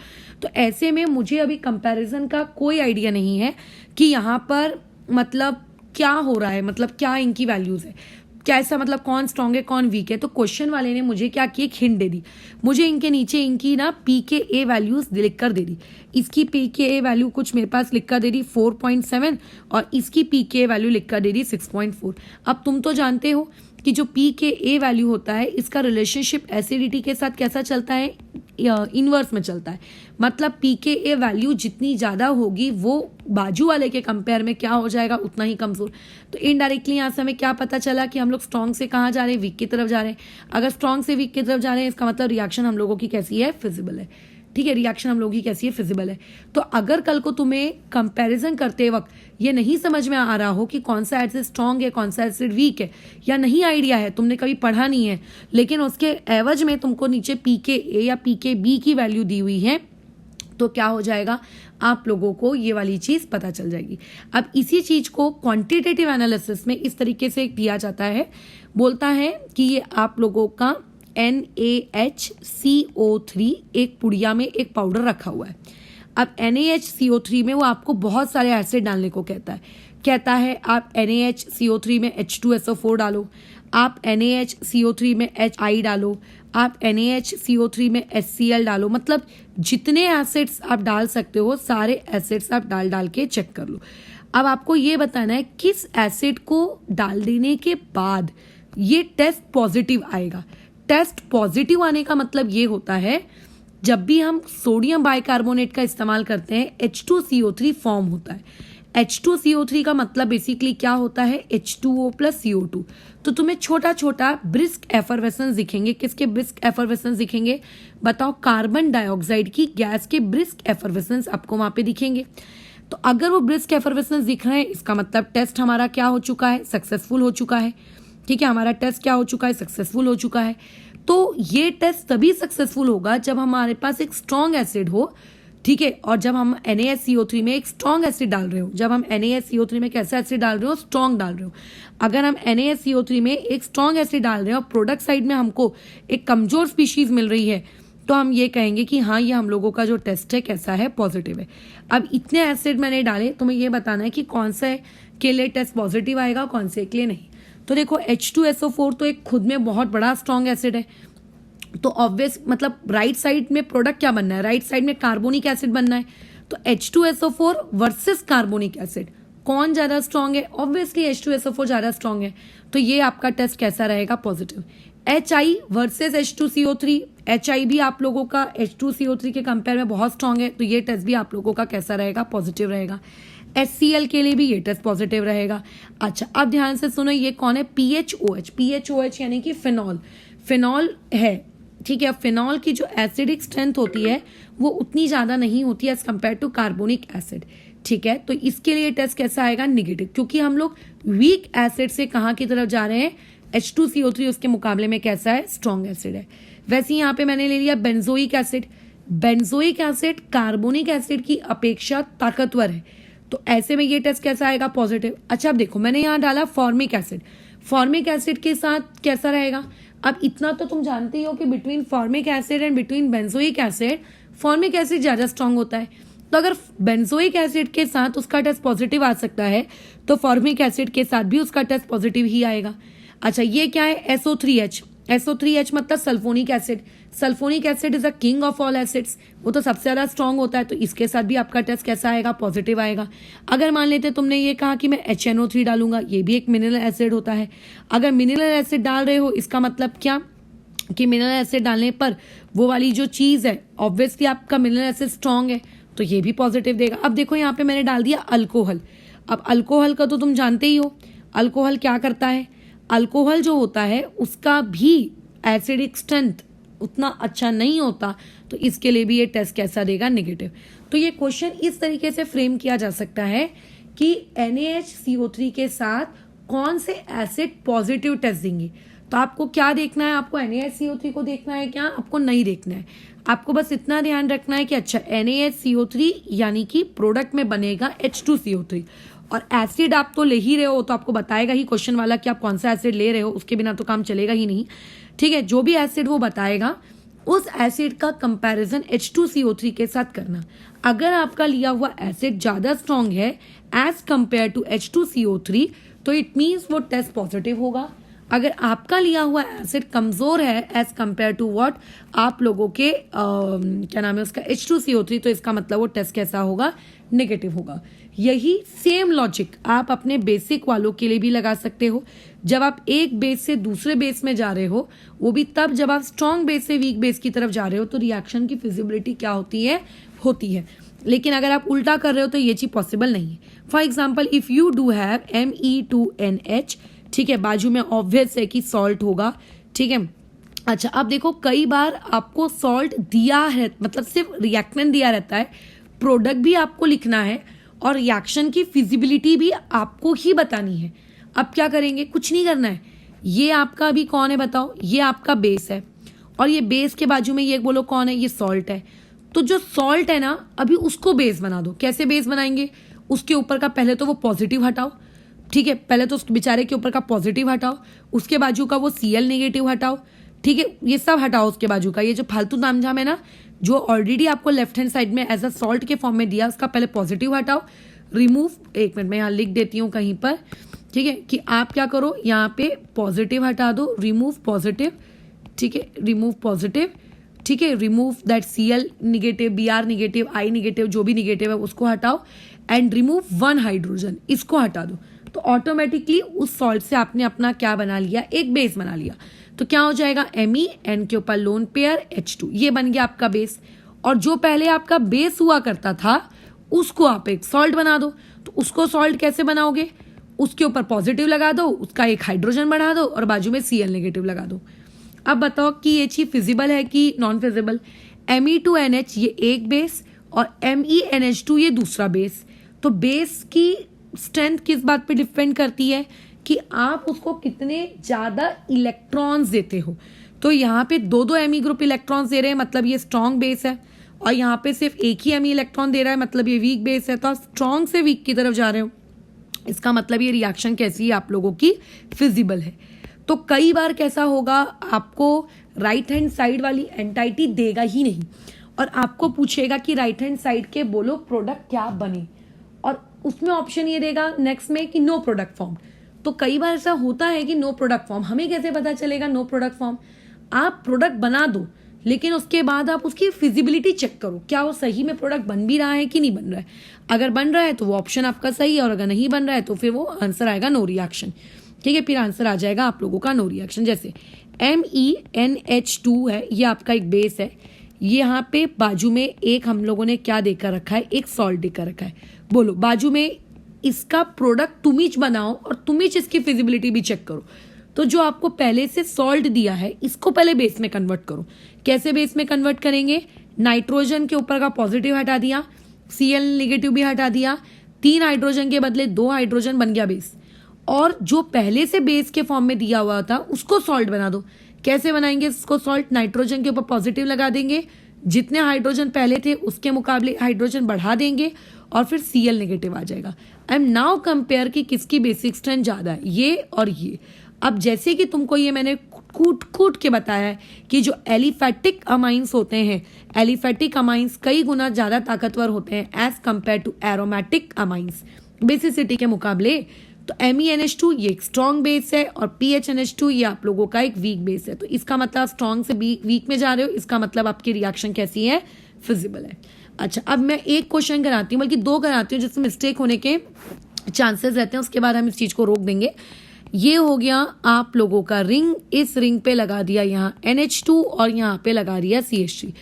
तो ऐसे में मुझे अभी कंपैरिजन का कोई आइडिया नहीं है कि यहाँ पर मतलब क्या हो रहा है, मतलब क्या इनकी वैल्यूज है, कैसा मतलब कौन स्ट्रांग है कौन वीक है। तो क्वेश्चन वाले ने मुझे क्या की, एक हिंट दे दी। मुझे इनके नीचे इनकी ना pKa वैल्यूज लिख कर दे दी। इसकी pKa वैल्यू कुछ मेरे पास लिख कर दे दी 4.7 और इसकी pKa वैल्यू लिख कर दे दी 6.4। अब तुम तो जानते हो कि जो pKa वैल्यू होता है इसका रिलेशनशिप एसिडिटी के साथ कैसा चलता है, इनवर्स में चलता है। मतलब pKa वैल्यू जितनी ज़्यादा होगी वो बाजू वाले के कंपेयर में क्या हो जाएगा, उतना ही कमज़ोर। तो इनडायरेक्टली यहाँ से हमें क्या पता चला कि हम लोग स्ट्रॉन्ग से कहाँ जा रहे हैं, वीक की तरफ जा रहे हैं। अगर स्ट्रॉन्ग से वीक की तरफ जा रहे हैं इसका मतलब रिएक्शन हम लोगों की कैसी है, फिजिबल है। ठीक है, रिएक्शन हम लोगों की कैसी है, फिजिबल है। तो अगर कल को तुम्हें कंपैरिजन करते वक्त ये नहीं समझ में आ रहा हो कि कौन सा एसिड स्ट्रॉन्ग है, कौन सा एसिड वीक है, या नहीं आइडिया है, तुमने कभी पढ़ा नहीं है, लेकिन उसके एवज में तुमको नीचे pKa या pKb की वैल्यू दी हुई है, तो क्या हो जाएगा, आप लोगों को ये वाली चीज़ पता चल जाएगी। अब इसी चीज़ को क्वांटिटेटिव एनालिसिस में इस तरीके से दिया जाता है, बोलता है कि ये आप लोगों का NaHCO3 एक पुड़िया में एक पाउडर रखा हुआ है। अब NaHCO3 में वो आपको बहुत सारे एसिड डालने को कहता है आप NaHCO3 में H2SO4 डालो, आप NaHCO3 में HI डालो, आप NaHCO3 में HCl डालो। मतलब जितने एसिड्स आप डाल सकते हो सारे एसिड्स आप डाल के चेक कर लो। अब आपको ये बताना है किस एसिड को डाल देने के बाद ये टेस्ट पॉजिटिव आएगा। टेस्ट पॉजिटिव आने का मतलब ये होता है जब भी हम सोडियम बाइकार्बोनेट का इस्तेमाल करते हैं H2CO3 फॉर्म होता है। H2CO3 का मतलब बेसिकली क्या होता है, H2O + CO2। तो तुम्हें छोटा छोटा ब्रिस्क एफरवेसेंस दिखेंगे। किसके ब्रिस्क एफरवेसेंस दिखेंगे, बताओ, कार्बन डाइऑक्साइड की गैस के ब्रिस्क एफरवेसेंस आपको वहां पे दिखेंगे। तो अगर वो ब्रिस्क एफरवेसेंस दिख रहे हैं इसका मतलब टेस्ट हमारा क्या हो चुका है, सक्सेसफुल हो चुका है। ठीक है, हमारा टेस्ट क्या हो चुका है, सक्सेसफुल हो चुका है। तो ये टेस्ट तभी सक्सेसफुल होगा जब हमारे पास एक स्ट्रॉन्ग एसिड हो। ठीक है, और जब हम NaSCO3 में एक स्ट्रॉन्ग एसिड डाल रहे हो, जब हम NaSCO3 में कैसा एसिड डाल रहे हो, स्ट्रॉन्ग डाल रहे हो। अगर हम NaSCO3 में एक स्ट्रॉन्ग एसिड डाल रहे हो और प्रोडक्ट साइड में हमको एक कमजोर स्पीशीज मिल रही है, तो हम ये कहेंगे कि हाँ ये हम लोगों का जो टेस्ट है कैसा है, पॉजिटिव है। अब इतने एसिड मैंने डाले, तुम्हें ये बताना है कि कौन से के लिए टेस्ट पॉजिटिव आएगा, कौन से के लिए नहीं। तो देखो H2SO4 तो एक खुद में बहुत बड़ा स्ट्रॉन्ग एसिड है, तो ऑब्वियस मतलब राइट साइड में प्रोडक्ट क्या बनना है, राइट साइड में कार्बोनिक एसिड बनना है। तो H2SO4 वर्सेस कार्बोनिक एसिड कौन ज्यादा स्ट्रॉन्ग है, ऑब्वियसली H2SO4 ज्यादा स्ट्रॉन्ग है। तो ये आपका टेस्ट कैसा रहेगा, positive. HI versus H2CO3, HI भी आप लोगों का H2CO3 के कंपेयर में बहुत स्ट्रॉन्ग है, तो ये टेस्ट भी आप लोगों का कैसा रहेगा, पॉजिटिव रहेगा। HCl के लिए भी ये टेस्ट पॉजिटिव रहेगा। अच्छा, अब ध्यान से सुनो, ये कौन है, PHOH। PHOH यानी कि फिनॉल, फिनॉल है। ठीक है, फिनॉल की जो एसिडिक स्ट्रेंथ होती है वो उतनी ज़्यादा नहीं होती है as compare to carbonic acid. ठीक है, तो इसके लिए टेस्ट कैसा आएगा, निगेटिव, क्योंकि हम लोग वीक एसिड से कहाँ की तरफ जा रहे हैं, H2CO3 उसके मुकाबले में कैसा है, स्ट्रॉन्ग एसिड है। वैसे यहाँ पे मैंने ले लिया benzoic acid. Benzoic acid carbonic acid की अपेक्षा ताकतवर है, तो ऐसे में ये टेस्ट कैसा आएगा, पॉजिटिव। अच्छा, अब देखो मैंने यहाँ डाला फॉर्मिक एसिड। फॉर्मिक एसिड के साथ कैसा रहेगा, अब इतना तो तुम जानते ही हो कि between formic acid and between benzoic acid formic acid ज़्यादा स्ट्रॉन्ग होता है। तो अगर बेंजोइक एसिड के साथ उसका टेस्ट पॉजिटिव आ सकता है तो फॉर्मिक एसिड के साथ भी उसका टेस्ट पॉजिटिव ही आएगा। अच्छा, ये क्या है, SO3H। SO3H मतलब sulphonic acid. Sulphonic acid is a king of all acids, वो तो सबसे ज़्यादा स्ट्रॉन्ग होता है, तो इसके साथ भी आपका टेस्ट कैसा आएगा, पॉजिटिव आएगा। अगर मान लेते तुमने ये कहा कि मैं HNO3 डालूंगा, ये भी एक मिनरल एसिड होता है। अगर मिनरल एसिड डाल रहे हो इसका मतलब क्या कि मिनरल एसिड डालने पर वो वाली जो चीज़ है, ऑब्वियसली आपका मिनरल एसिड स्ट्रॉन्ग है, तो ये भी पॉजिटिव देगा। अब देखो यहाँ पे मैंने डाल दिया अल्कोहल। अब अल्कोहल का तो तुम जानते ही हो, अल्कोहल क्या करता है, अल्कोहल जो होता है उसका भी एसिडिक स्ट्रेंथ उतना अच्छा नहीं होता, तो इसके लिए भी ये टेस्ट कैसा देगा, नेगेटिव। तो ये क्वेश्चन इस तरीके से फ्रेम किया जा सकता है कि NaHCO3 के साथ कौन से एसिड पॉजिटिव टेस्ट देंगे। तो आपको क्या देखना है, आपको NaHCO3 को देखना है क्या, आपको नहीं देखना है। आपको बस इतना ध्यान रखना है कि अच्छा NaHCO3 यानी कि प्रोडक्ट में बनेगा H2CO3, और एसिड आप तो ले ही रहे हो, तो आपको बताएगा ही क्वेश्चन वाला कि आप कौन सा एसिड ले रहे हो, उसके बिना तो काम चलेगा ही नहीं। ठीक है, जो भी एसिड वो बताएगा उस एसिड का कंपैरिजन H2CO3 के साथ करना। अगर आपका लिया हुआ एसिड ज़्यादा स्ट्रॉन्ग है एज कंपेयर टू H2CO3, तो इट मीन्स वो टेस्ट पॉजिटिव होगा। अगर आपका लिया हुआ एसिड कमज़ोर है एज कंपेयर टू व्हाट आप लोगों के क्या नाम है उसका H2CO3, तो इसका मतलब वो टेस्ट कैसा होगा, नेगेटिव होगा। यही सेम लॉजिक आप अपने बेसिक वालों के लिए भी लगा सकते हो। जब आप एक बेस से दूसरे बेस में जा रहे हो, वो भी तब जब आप स्ट्रॉन्ग बेस से वीक बेस की तरफ जा रहे हो, तो रिएक्शन की फिजिबिलिटी क्या होती है। लेकिन अगर आप उल्टा कर रहे हो तो ये चीज़ पॉसिबल नहीं है। For example if you do have Me2NH, ठीक है, बाजू में ऑब्वियस है कि सॉल्ट होगा, ठीक है। अच्छा, अब देखो कई बार आपको सॉल्ट दिया है, मतलब सिर्फ रिएक्टेंट दिया रहता है, प्रोडक्ट भी आपको लिखना है और रिएक्शन की फिजिबिलिटी भी आपको ही बतानी है। अब क्या करेंगे, कुछ नहीं करना है। ये आपका अभी कौन है बताओ, ये आपका बेस है और ये बेस के बाजू में ये बोलो कौन है, ये सॉल्ट है। तो जो सॉल्ट है ना, अभी उसको बेस बना दो। कैसे बेस बनाएंगे, उसके ऊपर का पहले तो वो पॉजिटिव हटाओ, ठीक है, पहले तो उस बेचारे के ऊपर का पॉजिटिव हटाओ, उसके बाजू का वो Cl नेगेटिव हटाओ, ठीक है, ये सब हटाओ उसके बाजू का। ये जो फालतू तामझाम है ना, जो ऑलरेडी आपको लेफ्ट हैंड साइड में एज अ सॉल्ट के फॉर्म में दिया, उसका पहले पॉजिटिव हटाओ, रिमूव। एक मिनट में यहाँ लिख देती हूँ कहीं पर, ठीक है, कि आप क्या करो, यहाँ पे पॉजिटिव हटा दो, रिमूव पॉजिटिव, ठीक है, रिमूव पॉजिटिव, ठीक है, remove that Cl negative, Br negative, I negative, जो भी निगेटिव है उसको हटाओ एंड रिमूव 1 हाइड्रोजन, इसको हटा दो। तो ऑटोमेटिकली उस सॉल्ट से आपने अपना क्या बना लिया, एक बेस बना लिया। तो क्या हो जाएगा, Me के ऊपर लोन पेयर H2, ये बन गया आपका बेस। और जो पहले आपका बेस हुआ करता था उसको आप एक सॉल्ट बना दो। तो उसको सॉल्ट कैसे बनाओगे, उसके ऊपर पॉजिटिव लगा दो, उसका एक हाइड्रोजन बढ़ा दो और बाजू में Cl नेगेटिव लगा दो। अब बताओ कि ये चीज फिजिबल है कि नॉन फिजिबल। Me2NH ये एक बेस और MENH2 ये दूसरा बेस। तो बेस की स्ट्रेंथ किस बात पे डिपेंड करती है कि आप उसको कितने ज्यादा इलेक्ट्रॉन्स देते हो। तो यहाँ पे 2 Me ग्रुप इलेक्ट्रॉन्स दे रहे हैं, मतलब ये स्ट्रॉन्ग बेस है, और यहाँ पे सिर्फ एक ही Me इलेक्ट्रॉन दे रहा है, मतलब ये वीक बेस है। तो आप स्ट्रॉन्ग से वीक की तरफ जा रहे हो, इसका मतलब ये रिएक्शन कैसी है, आप लोगों की फिजिबल है। तो कई बार कैसा होगा, आपको राइट हैंड साइड वाली एंटाइटी देगा ही नहीं और आपको पूछेगा कि राइट हैंड साइड के बोलो प्रोडक्ट क्या बने, और उसमें ऑप्शन ये देगा नेक्स्ट में कि नो प्रोडक्ट फॉर्म। तो कई बार ऐसा होता है कि नो प्रोडक्ट फॉर्म, हमें कैसे पता चलेगा नो प्रोडक्ट फॉर्म। आप प्रोडक्ट बना दो, लेकिन उसके बाद आप उसकी फिजिबिलिटी चेक करो, क्या वो सही में प्रोडक्ट बन भी रहा है कि नहीं बन रहा है। अगर बन रहा है तो वो ऑप्शन आपका सही है, और अगर नहीं बन रहा है तो फिर वो आंसर आएगा नो रिएक्शन, ठीक है। फिर आंसर आ जाएगा आप लोगों का नो रिएक्शन। जैसे MENH2 है, ये आपका एक बेस है, ये यहाँ पे बाजू में एक हम लोगों ने क्या देकर रखा है, एक सॉल्ट देकर रखा है। बोलो बाजू में इसका प्रोडक्ट तुम ही बनाओ और तुम ही इसकी फिजिबिलिटी भी चेक करो। तो जो आपको पहले से सॉल्ट दिया है, इसको पहले बेस में कन्वर्ट करो। कैसे बेस में कन्वर्ट करेंगे, नाइट्रोजन के ऊपर का पॉजिटिव हटा दिया, Cl नेगेटिव भी हटा दिया, 3 हाइड्रोजन के बदले 2 हाइड्रोजन बन गया बेस। और जो पहले से बेस के फॉर्म में दिया हुआ था उसको सॉल्ट बना दो। कैसे बनाएंगे इसको सॉल्ट, नाइट्रोजन के ऊपर पॉजिटिव लगा देंगे, जितने हाइड्रोजन पहले थे उसके मुकाबले हाइड्रोजन बढ़ा देंगे और फिर Cl नेगेटिव आ जाएगा। आई एम नाउ कंपेयर कि किसकी बेसिक स्ट्रेंथ ज्यादा है, ये और ये। अब जैसे कि तुमको ये मैंने कूट के बताया है कि जो एलिफेटिक अमाइंस होते हैं, एलिफेटिक अमाइंस कई गुना ज्यादा ताकतवर होते हैं as compare to aromatic amines basicity के मुकाबले। तो MENH2 ये एक स्ट्रॉन्ग बेस है और PHNH2 ये आप लोगों का एक वीक बेस है। तो इसका मतलब स्ट्रॉन्ग से वीक में जा रहे हो, इसका मतलब आपकी रिएक्शन कैसी है, फिजिबल है। अच्छा, अब मैं एक क्वेश्चन कराती हूँ, बल्कि 2 कराती हूँ जिसमें मिस्टेक होने के चांसेस रहते हैं, उसके बाद हम इस चीज को रोक देंगे। ये हो गया आप लोगों का रिंग, इस रिंग पे लगा दिया यहाँ NH2 और यहाँ पे लगा दिया CH3।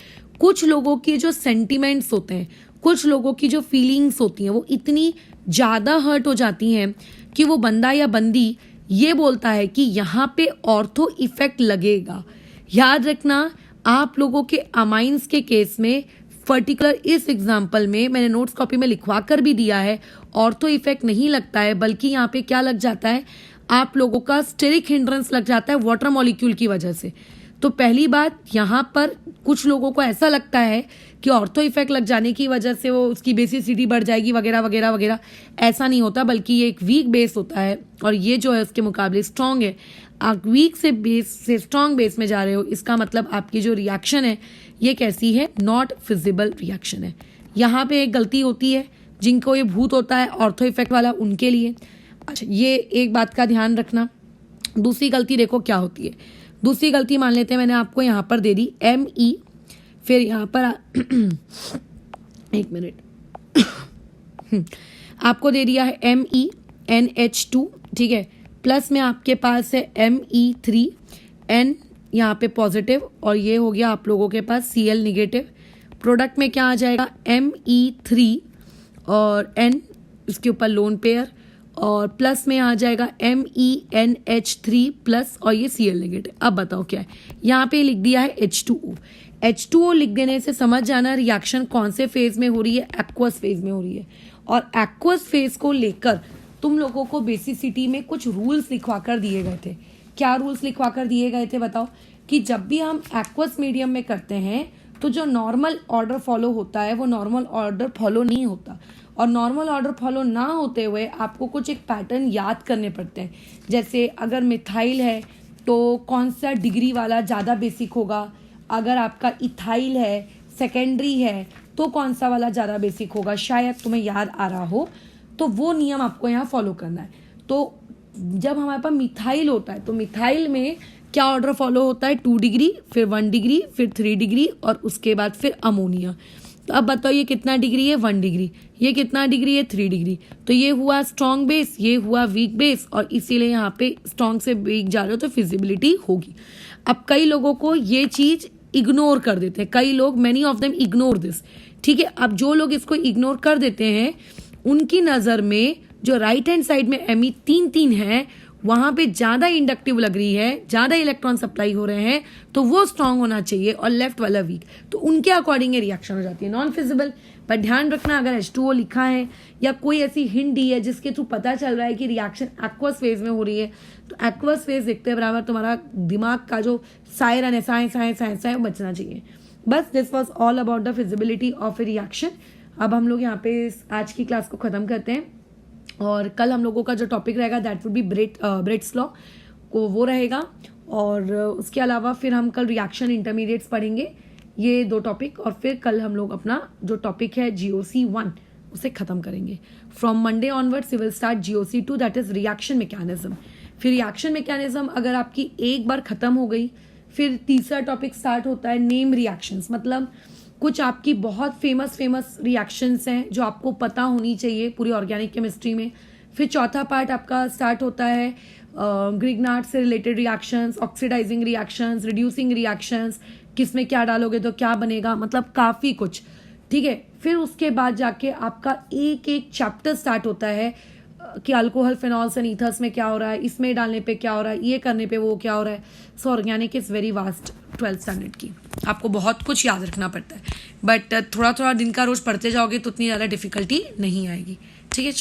कुछ लोगों के जो सेंटिमेंट्स होते हैं, कुछ लोगों की जो फीलिंग्स होती हैं, वो इतनी ज्यादा हर्ट हो जाती हैं कि वो बंदा या बंदी ये बोलता है कि यहाँ पे ऑर्थो इफेक्ट लगेगा। याद रखना, आप लोगों के अमाइंस के केस में पर्टिकुलर इस एग्जाम्पल में मैंने नोट्स कॉपी में लिखवा कर भी दिया है, ऑर्थो इफेक्ट नहीं लगता है, बल्कि यहाँ पे क्या लग जाता है, आप लोगों का स्टेरिक हिंड्रेंस लग जाता है वाटर मॉलिक्यूल की वजह से। तो पहली बात, यहाँ पर कुछ लोगों को ऐसा लगता है कि ऑर्थो इफेक्ट लग जाने की वजह से वो उसकी बेसिसिटी बढ़ जाएगी वगैरह वगैरह वगैरह। ऐसा नहीं होता, बल्कि ये एक वीक बेस होता है और ये जो है उसके मुकाबले स्ट्रॉन्ग है। आप वीक से बेस से स्ट्रॉन्ग बेस में जा रहे हो, इसका मतलब आपकी जो रिएक्शन है ये कैसी है, नॉट फिजिबल रिएक्शन है। यहाँ पे एक गलती होती है, जिनको ये भूत होता है ऑर्थो इफेक्ट वाला, उनके लिए। अच्छा, ये एक बात का ध्यान रखना, दूसरी गलती देखो क्या होती है। दूसरी गलती मान लेते हैं मैंने आपको यहाँ पर दे दी Me, फिर यहाँ पर एक मिनट आपको दे दिया है MEnH2, ठीक है, प्लस में आपके पास है Me3N यहाँ पे पॉजिटिव, और ये हो गया आप लोगों के पास Cl निगेटिव। प्रोडक्ट में क्या आ जाएगा Me3 और N, इसके ऊपर लोन पेयर, और प्लस में आ जाएगा MEnH3 प्लस और ये Cl निगेटिव। अब बताओ क्या है, यहाँ पे लिख दिया है H2O। H2O लिख देने से समझ जाना रिएक्शन कौन से फेज में हो रही है, एक्वस फेज में हो रही है। और एक्वस फेज को लेकर तुम लोगों को बेसिसिटी में कुछ रूल्स लिखवा कर दिए गए थे। क्या रूल्स लिखवा कर दिए गए थे बताओ, कि जब भी हम एक्वस मीडियम में करते हैं तो जो नॉर्मल ऑर्डर फॉलो होता है वो नॉर्मल ऑर्डर फॉलो नहीं होता, और नॉर्मल ऑर्डर फॉलो ना होते हुए आपको कुछ एक पैटर्न याद करने पड़ते हैं। जैसे अगर मिथाइल है तो कौन सा डिग्री वाला ज़्यादा बेसिक होगा, अगर आपका इथाइल है सेकेंडरी है तो कौन सा वाला ज़्यादा बेसिक होगा, शायद तुम्हें याद आ रहा हो, तो वो नियम आपको यहाँ फॉलो करना है। तो जब हमारे पास मिथाइल होता है तो मिथाइल में क्या ऑर्डर फॉलो होता है, 2 डिग्री, फिर 1 डिग्री, फिर 3 डिग्री, और उसके बाद फिर अमोनिया। तो अब बताओ ये कितना डिग्री है, 1 डिग्री, ये कितना डिग्री है, 3 डिग्री। तो ये हुआ स्ट्रॉन्ग बेस, ये हुआ वीक बेस, और इसीलिए यहाँ पे स्ट्रॉन्ग से वीक जा रहे हो तो फिजिबिलिटी होगी। अब कई लोगों को ये चीज़ इग्नोर कर देते हैं, कई लोग, many of them ignore this, ठीक है। अब जो लोग इसको इग्नोर कर देते हैं उनकी नज़र में जो राइट हैंड साइड में Me3 है वहाँ पे ज़्यादा इंडक्टिव लग रही है, ज़्यादा इलेक्ट्रॉन सप्लाई हो रहे हैं, तो वो स्ट्रांग होना चाहिए, और लेफ्ट वाला वीक, तो उनके अकॉर्डिंग ये रिएक्शन हो जाती है नॉन फिजिबल। पर ध्यान रखना अगर H2O लिखा है या कोई ऐसी हिंट दी है जिसके थ्रू पता चल रहा है कि रिएक्शन एक्वस फेज में हो रही है, तो एक्वस फेज देखते बराबर तुम्हारा दिमाग का जो सायरन है साए बचना चाहिए। बस this was all about the feasibility of A reaction. अब हम लोग यहाँ पे आज की क्लास को ख़त्म करते हैं, और कल हम लोगों का जो टॉपिक रहेगा दैट वुड बी ब्रेट्स लॉ को वो रहेगा, और उसके अलावा फिर हम कल रिएक्शन इंटरमीडिएट्स पढ़ेंगे, ये 2 टॉपिक, और फिर कल हम लोग अपना जो टॉपिक है GOC1 उसे ख़त्म करेंगे। From Monday onwards we will start GOC2 that is reaction mechanism. फिर रिएक्शन मैकेनिज्म अगर आपकी एक बार ख़त्म हो गई, फिर तीसरा टॉपिक स्टार्ट होता है नेम रिएक्शंस, मतलब कुछ आपकी बहुत फेमस रिएक्शंस हैं जो आपको पता होनी चाहिए पूरी ऑर्गेनिक केमिस्ट्री में। फिर चौथा पार्ट आपका स्टार्ट होता है ग्रिग्नार्ड से related reactions, oxidising reactions, reducing reactions, किसमें क्या डालोगे तो क्या बनेगा, मतलब काफ़ी कुछ, ठीक है। फिर उसके बाद जाके आपका एक चैप्टर स्टार्ट होता है कि अल्कोहल फिनॉल्स एंड ईथर्स में क्या हो रहा है, इसमें डालने पे क्या हो रहा है, ये करने पे वो क्या हो रहा है। सो organic is very vast 12th standard की, आपको बहुत कुछ याद रखना पड़ता है, बट थोड़ा दिन का रोज पढ़ते जाओगे तो उतनी ज़्यादा डिफिकल्टी नहीं आएगी, ठीक है।